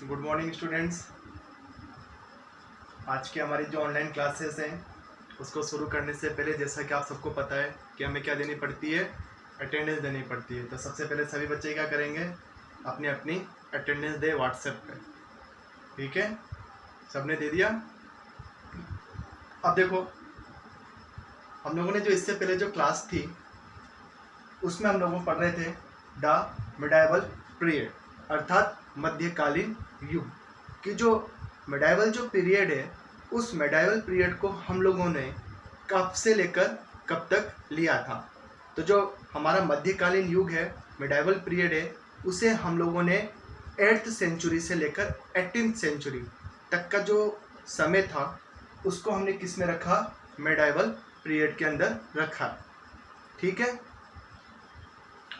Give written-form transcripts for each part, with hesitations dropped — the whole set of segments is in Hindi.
Good morning students. आज की हमारी जो ऑनलाइन क्लासेस हैं उसको शुरू करने से पहले जैसा कि आप सबको पता है कि हमें क्या देनी पड़ती है, अटेंडेंस देनी पड़ती है। तो सबसे पहले सभी बच्चे क्या करेंगे, अपनी अपनी अटेंडेंस दे व्हाट्सएप पे। ठीक है, सबने दे दिया। अब देखो, हम लोगों ने जो इससे पहले जो क्लास थी उसमें हम लोग पढ़ रहे थे द मिडाइवल पीरियड, अर्थात मध्यकालीन युग की। जो मिडाइवल जो पीरियड है, उस मिडाइवल पीरियड को हम लोगों ने कब से लेकर कब तक लिया था। तो जो हमारा मध्यकालीन युग है, मिडाइवल पीरियड है, उसे हम लोगों ने 8th सेंचुरी से लेकर 18th सेंचुरी तक का जो समय था उसको हमने किस में रखा, मिडाइवल पीरियड के अंदर रखा। ठीक है,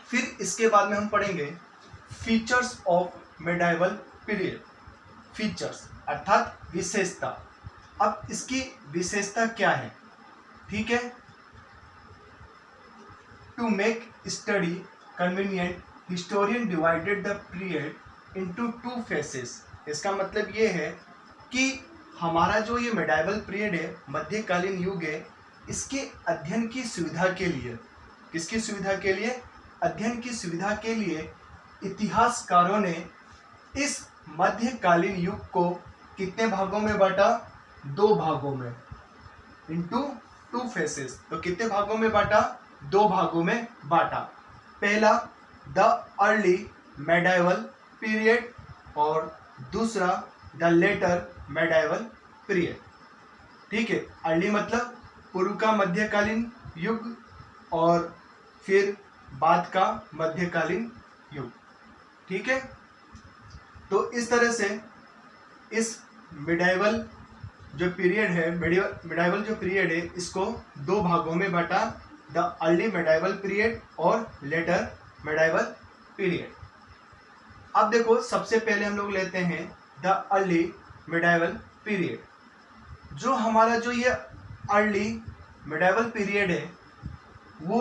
फिर इसके बाद में हम पढ़ेंगे features of medieval period. Features अर्थात विशेषता। अब इसकी विशेषता क्या है, ठीक है। To make study convenient, historian divided the period into 2 phases. इसका मतलब ये है कि हमारा जो ये मिडाइवल पीरियड है, मध्यकालीन युग है, इसके अध्ययन की सुविधा के लिए, किसकी सुविधा के लिए, अध्ययन की सुविधा के लिए इतिहासकारों ने इस मध्यकालीन युग को कितने भागों में बांटा, 2 भागों में, इनटू 2 फेसेस। तो कितने भागों में बांटा, 2 भागों में बांटा। पहला द अर्ली मिडाइवल पीरियड और दूसरा द लेटर मिडाइवल पीरियड। ठीक है, अर्ली मतलब पूर्व का मध्यकालीन युग और फिर बाद का मध्यकालीन युग। ठीक है, तो इस तरह से इस मिडाइवल जो पीरियड है, मिडाइवल जो पीरियड है, इसको 2 भागों में बांटा, द अर्ली मिडाइवल पीरियड और लेटर मिडाइवल पीरियड। अब देखो, सबसे पहले हम लोग लेते हैं द अर्ली मिडाइवल पीरियड। जो हमारा जो ये अर्ली मिडाइवल पीरियड है वो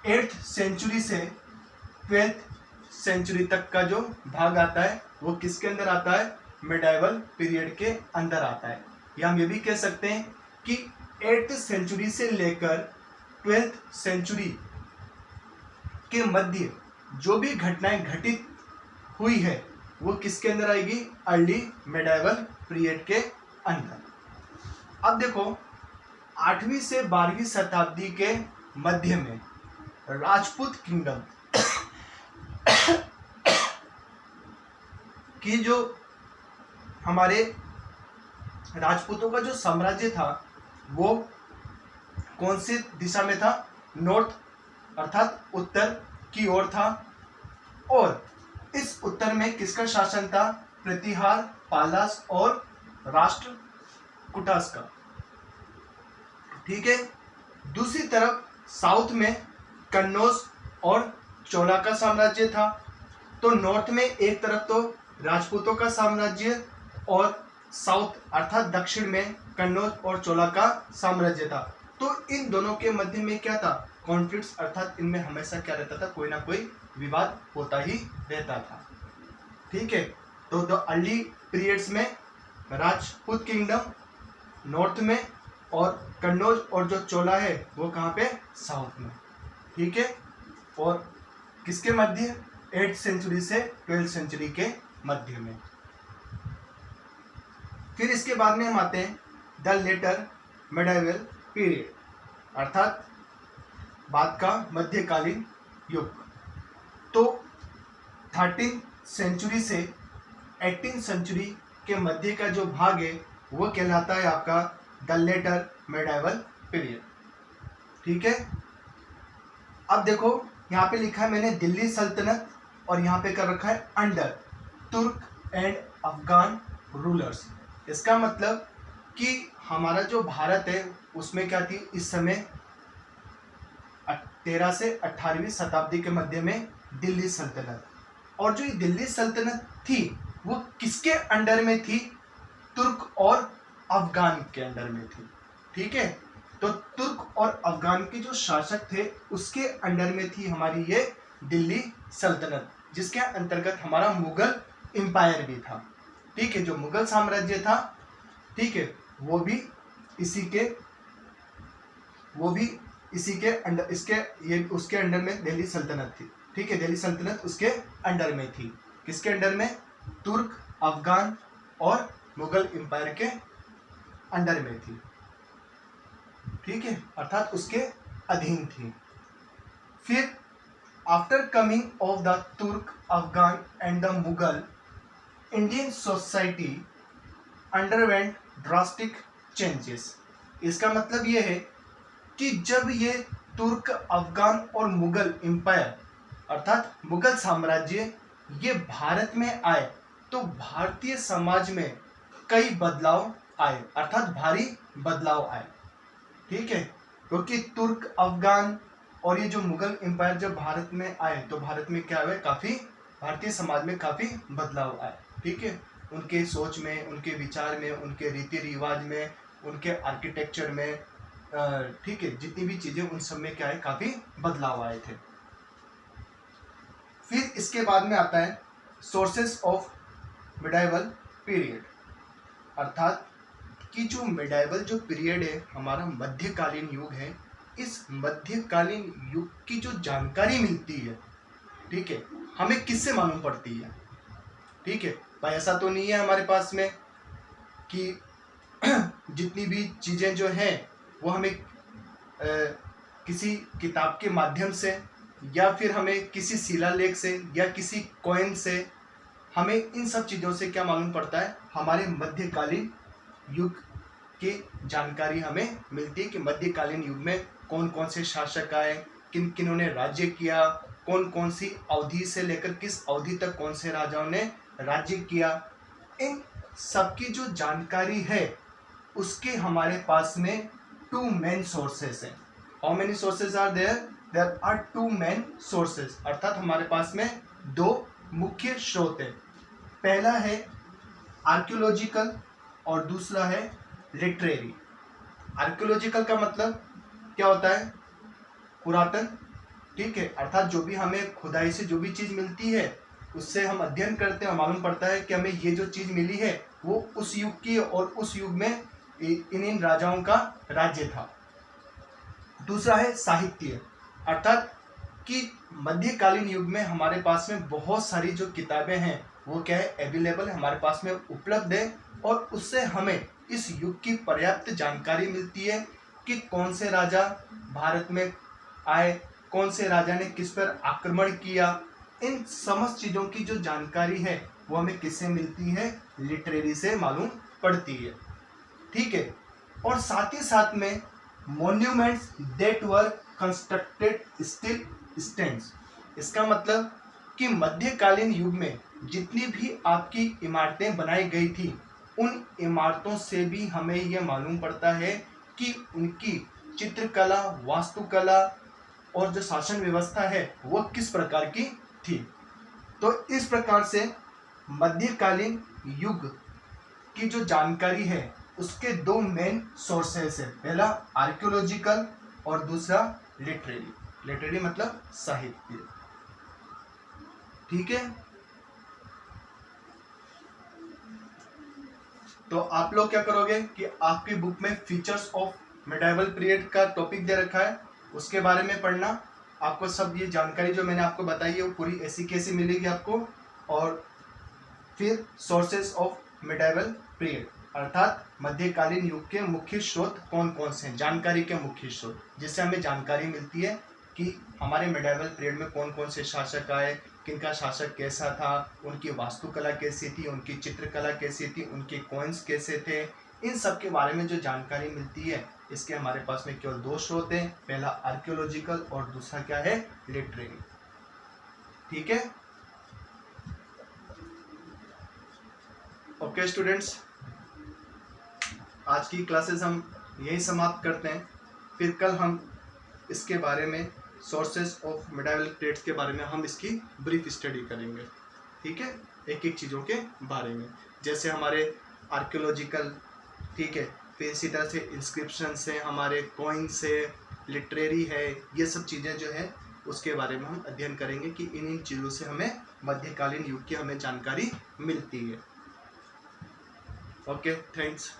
8th सेंचुरी से 12th सेंचुरी तक का जो भाग आता है वो किसके अंदर आता है, मिडाइवल पीरियड के अंदर आता है। या हम ये भी कह सकते हैं कि 8th सेंचुरी से लेकर 12th सेंचुरी के मध्य जो भी घटनाएं घटित हुई है वो किसके अंदर आएगी, अर्ली मिडाइवल पीरियड के अंदर। अब देखो, 8वीं से 12वीं शताब्दी के मध्य में राजपूत किंगडम की जो हमारे राजपूतों का जो साम्राज्य था वो कौन सी दिशा में था, नॉर्थ अर्थात उत्तर की ओर था। और इस उत्तर में किसका शासन था, प्रतिहार, पालास और राष्ट्र कुटास का। ठीक है, दूसरी तरफ साउथ में कन्नौज और चोला का साम्राज्य था। तो नॉर्थ में एक तरफ तो राजपूतों का साम्राज्य और साउथ अर्थात दक्षिण में कन्नौज और चोला का साम्राज्य था। तो इन दोनों के मध्य में क्या था, कॉन्फ्लिक्ट्स, अर्थात इनमें हमेशा क्या रहता था, कोई ना कोई विवाद होता ही रहता था। ठीक है, तो द अर्ली पीरियड्स में राजपूत किंगडम नॉर्थ में और कन्नौज और जो चोला है वो कहाँ पे, साउथ में। ठीक है, और किसके मध्य, 8th सेंचुरी से 12th सेंचुरी के मध्य में। फिर इसके बाद में हम आते हैं द लेटर मिडाइवल पीरियड, अर्थात बाद का मध्यकालीन युग। तो 13th सेंचुरी से 18th सेंचुरी के मध्य का जो भाग है वो कहलाता है आपका द लेटर मिडाइवल पीरियड। ठीक है, अब देखो यहाँ पे लिखा है मैंने दिल्ली सल्तनत और यहाँ पे कर रखा है अंडर तुर्क एंड अफगान रूलर्स। इसका मतलब कि हमारा जो भारत है उसमें क्या थी इस समय 13 से 18वीं शताब्दी के मध्य में दिल्ली सल्तनत। और जो ये दिल्ली सल्तनत थी वो किसके अंडर में थी, तुर्क और अफगान के अंडर में थी। ठीक है, तो तुर्क और अफगान के जो शासक थे उसके अंडर में थी हमारी ये दिल्ली सल्तनत, जिसके अंतर्गत हमारा मुगल एम्पायर भी था। ठीक है, जो मुगल साम्राज्य था, ठीक है, वो भी इसी के अंडर, उसके अंडर में दिल्ली सल्तनत थी। ठीक है, दिल्ली सल्तनत उसके अंडर में थी। किसके अंडर में? तुर्क, अफगान और मुगल एम्पायर के अंडर में थी। ठीक है, अर्थात उसके अधीन थी। फिर आफ्टर कमिंग ऑफ द तुर्क, Afghan and the Mughal, Indian society underwent drastic changes. इसका मतलब यह है कि जब ये तुर्क, अफगान और मुगल एम्पायर अर्थात मुगल साम्राज्य ये भारत में आए, तो भारतीय समाज में कई बदलाव आए, अर्थात भारी बदलाव आए। ठीक है, क्योंकि तुर्क, अफगान और ये जो मुगल एम्पायर जब भारत में आए, तो भारत में क्या हुआ? काफी, भारतीय समाज में काफी बदलाव आए। ठीक है, उनके सोच में, उनके विचार में, उनके रीति रिवाज में, उनके आर्किटेक्चर में, ठीक है, जितनी भी चीजें, उन सब में क्या है? काफी बदलाव आए थे। फिर इसके बाद में आता है सोर्सेस ऑफ मिडाइवल पीरियड, अर्थात कि जो मिडाइवल जो पीरियड है, हमारा मध्यकालीन युग है, इस मध्यकालीन युग की जो जानकारी मिलती है, ठीक है, हमें किससे मालूम पड़ती है? ठीक है भाई, ऐसा तो नहीं है हमारे पास में कि जितनी भी चीजें जो हैं वो हमें किसी किताब के माध्यम से या फिर हमें किसी शिलालेख से या किसी कॉइन से, हमें इन सब चीज़ों से क्या मालूम पड़ता है? हमारे मध्यकालीन युग की जानकारी हमें मिलती है कि मध्यकालीन युग में कौन कौन से शासक आए, किन किन्हों ने राज्य किया, कौन कौन सी अवधि से लेकर किस अवधि तक कौन से राजाओं ने राज्य किया। इन सबकी जो जानकारी है उसके हमारे पास में 2 मेन सोर्सेस हैं। How many sources are there? There are 2 main sources, अर्थात हमारे पास में 2 मुख्य स्रोत हैं। पहला है आर्कियोलॉजिकल और दूसरा है लिटरेरी। आर्कियोलॉजिकल का मतलब क्या होता है? पुरातन। ठीक है, अर्थात जो भी हमें खुदाई से जो भी चीज मिलती है उससे हम अध्ययन करते हैं और मालूम पड़ता है कि हमें ये जो चीज मिली है वो उस युग की और उस युग में इन राजाओं का राज्य था। दूसरा है साहित्य, अर्थात कि मध्यकालीन युग में हमारे पास में बहुत सारी जो किताबें हैं वो क्या है? अवेलेबल है, हमारे पास में उपलब्ध है, और उससे हमें इस युग की पर्याप्त जानकारी मिलती है कि कौन से राजा भारत में आए, कौन से राजा ने किस पर आक्रमण किया। इन समस्त चीज़ों की जो जानकारी है वो हमें किससे मिलती है? लिटरेरी से मालूम पड़ती है। ठीक है, और साथ ही साथ में monuments that were constructed still stands. इसका मतलब कि मध्यकालीन युग में जितनी भी आपकी इमारतें बनाई गई थी, उन इमारतों से भी हमें यह मालूम पड़ता है कि उनकी चित्रकला, वास्तुकला और जो शासन व्यवस्था है वो किस प्रकार की थी। तो इस प्रकार से मध्यकालीन युग की जो जानकारी है उसके 2 मेन सोर्सेस है, पहला आर्कियोलॉजिकल और दूसरा लिटरेरी। लिटरेरी मतलब साहित्य। ठीक है, तो आप लोग क्या करोगे कि आपकी बुक में फीचर्स ऑफ मिडाइवल पीरियड का टॉपिक दे रखा है, उसके बारे में पढ़ना। आपको सब ये जानकारी जो मैंने आपको बताई है वो पूरी ऐसी कैसी मिलेगी आपको। और फिर सोर्सेस ऑफ मिडाइवल पीरियड, अर्थात मध्यकालीन युग के मुख्य स्रोत कौन कौन से हैं, जानकारी के मुख्य स्रोत, जिससे हमें जानकारी मिलती है कि हमारे मिडाइवल पीरियड में कौन कौन से शासक आए, किनका शासक कैसा था, उनकी वास्तुकला कैसी थी, उनकी चित्रकला कैसी थी, उनके कॉइन्स कैसे थे। इन सब के बारे में जो जानकारी मिलती है, इसके हमारे पास में केवल 2 स्रोत हैं, पहला आर्कियोलॉजिकल और दूसरा क्या है? लिटरेरी। ठीक है, ओके स्टूडेंट्स, आज की क्लासेस हम यही समाप्त करते हैं। फिर कल हम इसके बारे में सोर्सेस ऑफ मिडाइवल पीरियड्स के बारे में हम इसकी ब्रीफ स्टडी करेंगे। ठीक है, एक एक चीज़ों के बारे में, जैसे हमारे आर्कियोलॉजिकल, ठीक है, फिर इसी तरह से इंस्क्रिप्शन से, हमारे कॉइन से, लिटरेरी है, ये सब चीज़ें जो है उसके बारे में हम अध्ययन करेंगे कि इन चीज़ों से हमें मध्यकालीन युग की हमें जानकारी मिलती है। Okay, thanks.